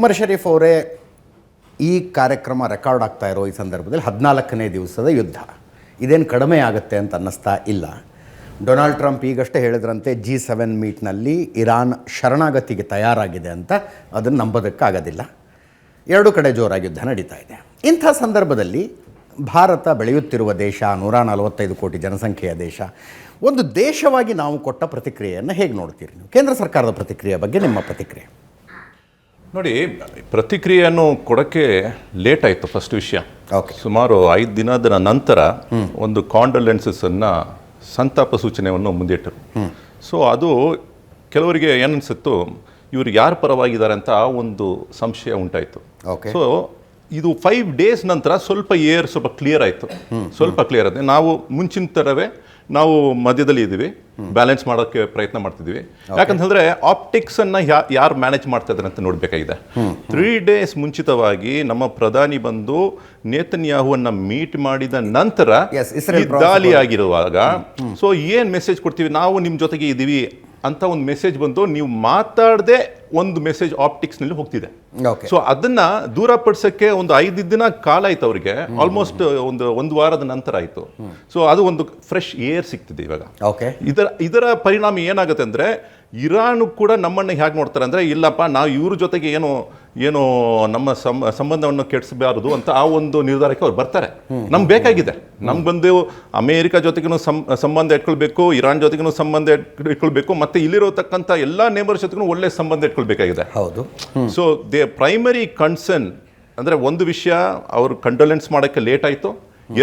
ಉಮರ್ ಶರೀಫ್ ಅವರೇ, ಈ ಕಾರ್ಯಕ್ರಮ ರೆಕಾರ್ಡ್ ಆಗ್ತಾ ಇರೋ ಈ ಸಂದರ್ಭದಲ್ಲಿ 14ನೇ ದಿವಸದ ಯುದ್ಧ ಇದೇನು ಕಡಿಮೆ ಆಗುತ್ತೆ ಅಂತ ಅನ್ನಿಸ್ತಾ ಇಲ್ಲ. ಡೊನಾಲ್ಡ್ ಟ್ರಂಪ್ ಈಗಷ್ಟೇ ಹೇಳಿದ್ರಂತೆ G7 ಮೀಟ್ನಲ್ಲಿ ಇರಾನ್ ಶರಣಾಗತಿಗೆ ತಯಾರಾಗಿದೆ ಅಂತ. ಅದನ್ನು ನಂಬೋದಕ್ಕಾಗೋದಿಲ್ಲ. ಎರಡೂ ಕಡೆ ಜೋರಾಗಿ ಯುದ್ಧ ನಡೀತಾ ಇದೆ. ಇಂಥ ಸಂದರ್ಭದಲ್ಲಿ ಭಾರತ ಬೆಳೆಯುತ್ತಿರುವ ದೇಶ, 145 ಕೋಟಿ ಜನಸಂಖ್ಯೆಯ ದೇಶ, ಒಂದು ದೇಶವಾಗಿ ನಾವು ಕೊಟ್ಟ ಪ್ರತಿಕ್ರಿಯೆಯನ್ನು ಹೇಗೆ ನೋಡ್ತೀರಿ ನೀವು? ಕೇಂದ್ರ ಸರ್ಕಾರದ ಪ್ರತಿಕ್ರಿಯೆ ಬಗ್ಗೆ ನಿಮ್ಮ ಪ್ರತಿಕ್ರಿಯೆ ನೋಡಿ. ಪ್ರತಿಕ್ರಿಯೆಯನ್ನು ಕೊಡೋಕ್ಕೆ ಲೇಟ್ ಆಯಿತು. ಫಸ್ಟ್ ವಿಷಯ, ಸುಮಾರು 5 ದಿನದ ನಂತರ ಒಂದು ಕಾಂಡೋಲೆನ್ಸನ್ನು, ಸಂತಾಪ ಸೂಚನೆಯನ್ನು ಮುಂದಿಟ್ಟರು. ಸೊ ಅದು ಕೆಲವರಿಗೆ ಏನನ್ಸುತ್ತು, ಇವರು ಯಾರ ಪರವಾಗಿದ್ದಾರೆ ಅಂತ ಒಂದು ಸಂಶಯ ಉಂಟಾಯಿತು. ಸೊ ಇದು 5 ಡೇಸ್ ನಂತರ ಸ್ವಲ್ಪ ಕ್ಲಿಯರ್ ಆಯಿತು. ಸ್ವಲ್ಪ ಕ್ಲಿಯರ್ ಆಗಿದೆ. ನಾವು ಮುಂಚಿನ ಥರವೇ ನಾವು ಮಧ್ಯದಲ್ಲಿ ಇದ್ದೀವಿ, ಬ್ಯಾಲೆನ್ಸ್ ಮಾಡೋಕ್ಕೆ ಪ್ರಯತ್ನ ಮಾಡ್ತಿದ್ದೀವಿ. ಯಾಕಂತಂದ್ರೆ ಆಪ್ಟಿಕ್ಸ್ ಅನ್ನ ಯಾರು ಮ್ಯಾನೇಜ್ ಮಾಡ್ತಾ ಇದ್ದಾರೆ ಅಂತ ನೋಡಬೇಕಾಗಿದೆ. 3 ಡೇಸ್ ಮುಂಚಿತವಾಗಿ ನಮ್ಮ ಪ್ರಧಾನಿ ಬಂದು ನೇತನ್ಯಾಹುವನ್ನ ಮೀಟ್ ಮಾಡಿದ ನಂತರ ದಾಳಿ ಆಗಿರುವಾಗ ಸೊ ಏನ್ ಮೆಸೇಜ್ ಕೊಡ್ತೀವಿ, ನಾವು ನಿಮ್ಮ ಜೊತೆಗೆ ಇದ್ದೀವಿ ಅಂತ ಒಂದು ಮೆಸೇಜ್ ಬಂದು, ನೀವು ಮಾತಾಡದೆ ಒಂದು ಮೆಸೇಜ್ ಆಪ್ಟಿಕ್ಸ್ ನಲ್ಲಿ ಹೋಗ್ತಿದೆ. ಸೊ ಅದನ್ನ ದೂರಪಡಿಸಕ್ಕೆ ಒಂದು 5 ದಿನ ಕಾಲ ಆಯ್ತು ಅವ್ರಿಗೆ. ಆಲ್ಮೋಸ್ಟ್ ಒಂದು ವಾರದ ನಂತರ ಆಯ್ತು. ಸೊ ಅದು ಒಂದು ಫ್ರೆಶ್ ಏರ್ ಸಿಗ್ತಿದೆ ಇವಾಗ. ಇದರ ಪರಿಣಾಮ ಏನಾಗುತ್ತೆ ಅಂದ್ರೆ, ಇರಾನ್ ಕೂಡ ನಮ್ಮನ್ನ ಹೇಗೆ ನೋಡ್ತಾರೆ ಅಂದ್ರೆ, ಇಲ್ಲಪ್ಪ ನಾವು ಇವ್ರ ಜೊತೆಗೆ ಏನು ನಮ್ಮ ಸಂಬಂಧವನ್ನು ಕೆಡಿಸಬಾರದು ಅಂತ ಆ ಒಂದು ನಿರ್ಧಾರಕ್ಕೆ ಅವ್ರು ಬರ್ತಾರೆ. ನಮ್ಗೆ ಬೇಕಾಗಿದೆ, ನಮ್ಗೆ ಬಂದು ಅಮೇರಿಕಾ ಜೊತೆಗೂ ಸಂಬಂಧ ಇಟ್ಕೊಳ್ಬೇಕು, ಇರಾನ್ ಜೊತೆಗೂ ಸಂಬಂಧ ಇಟ್ಕೊಳ್ಬೇಕು, ಮತ್ತೆ ಇಲ್ಲಿರತಕ್ಕಂಥ ಎಲ್ಲಾ ನೇಬರ್ಸ್ ಜೊತೆಗೂ ಒಳ್ಳೆ ಸಂಬಂಧ ಇಟ್ಕೊಳ್ಬೇಕಾಗಿದೆ. ಹೌದು. ಸೊ ದೇ ಪ್ರೈಮರಿ ಕನ್ಸರ್ನ್ ಅಂದ್ರೆ, ಒಂದು ವಿಷಯ ಅವರು ಕಂಡೋಲೆನ್ಸ್ ಮಾಡೋಕ್ಕೆ ಲೇಟ್ ಆಯಿತು.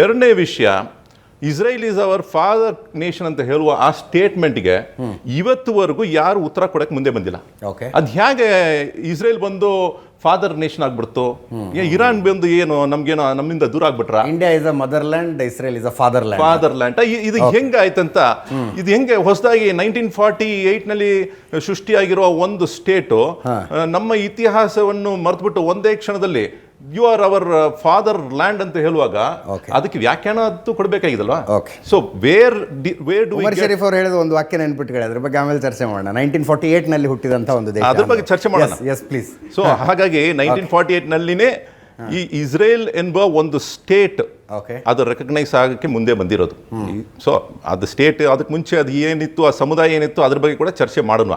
ಎರಡನೇ ವಿಷಯ, Israel is our father nation ಅಂತ ಹೇಳುವ ಆ ಸ್ಟೇಟ್ಮೆಂಟ್ಗೆ ಇವತ್ತುವರೆಗೂ ಯಾರು ಉತ್ತರ ಕೊಡಕ್ಕೆ ಮುಂದೆ ಬಂದಿಲ್ಲ. ಅದ್ ಹೇಗೆ ಇಸ್ರೇಲ್ ಬಂದು ಫಾದರ್ ನೇಷನ್ ಆಗ್ಬಿಡ್ತು, ಇರಾನ್ ಬಂದು ಏನು ನಮ್ಮಿಂದ ದೂರ ಆಗ್ಬಿಟ್ರ? India is a motherland, Israel is a fatherland. ಇದು ಹೆಂಗಾಯ್ತಂತ, ಇದು ಹೆಂಗೆ ಹೊಸದಾಗಿ 1948 ನಲ್ಲಿ ಸೃಷ್ಟಿಯಾಗಿರುವ ಒಂದು ಸ್ಟೇಟು ನಮ್ಮ ಇತಿಹಾಸವನ್ನು ಮರೆತುಬಿಟ್ಟು ಒಂದೇ ಕ್ಷಣದಲ್ಲಿ you are our fatherland ಅಂತ ಹೇಳುವಾಗ ಅದಕ್ಕೆ ವ್ಯಾಖ್ಯಾನ ಅಂತೂ ಕೊಡಬೇಕಾಗಿದಲ್ವಾ? So where do Umar Sharif ಅವರು ಹೇಳಿದ ಒಂದು ವಾಕ್ಯ ನೆನ್ಪಿಟ್ಕೊಳ್ಳಿ, ಅದ್ರ ಬಗ್ಗೆ ಆಮೇಲೆ ಚರ್ಚೆ ಮಾಡೋಣ. 1948 ನಲ್ಲಿ ಹುಟ್ಟಿದಂತ ಒಂದು ದೇಶ, ಅದ್ರ ಬಗ್ಗೆ ಚರ್ಚೆ ಮಾಡೋಣ. Yes please. ಸೊ ಹಾಗಾಗಿ 1948 ನಲ್ಲಿನೇ ಈ ಇಸ್ರೇಲ್ ಎಂಬ ಒಂದು ಸ್ಟೇಟ್ ಅದು ರೆಕಗ್ನೈಸ್ ಆಗಕ್ಕೆ ಮುಂದೆ ಬಂದಿರೋದು. ಸೊ ಅದು ಸ್ಟೇಟ್, ಅದಕ್ಕೆ ಮುಂಚೆ ಅದು ಏನಿತ್ತು, ಆ ಸಮುದಾಯ ಏನಿತ್ತು, ಅದ್ರ ಬಗ್ಗೆ ಕೂಡ ಚರ್ಚೆ ಮಾಡೋಣ.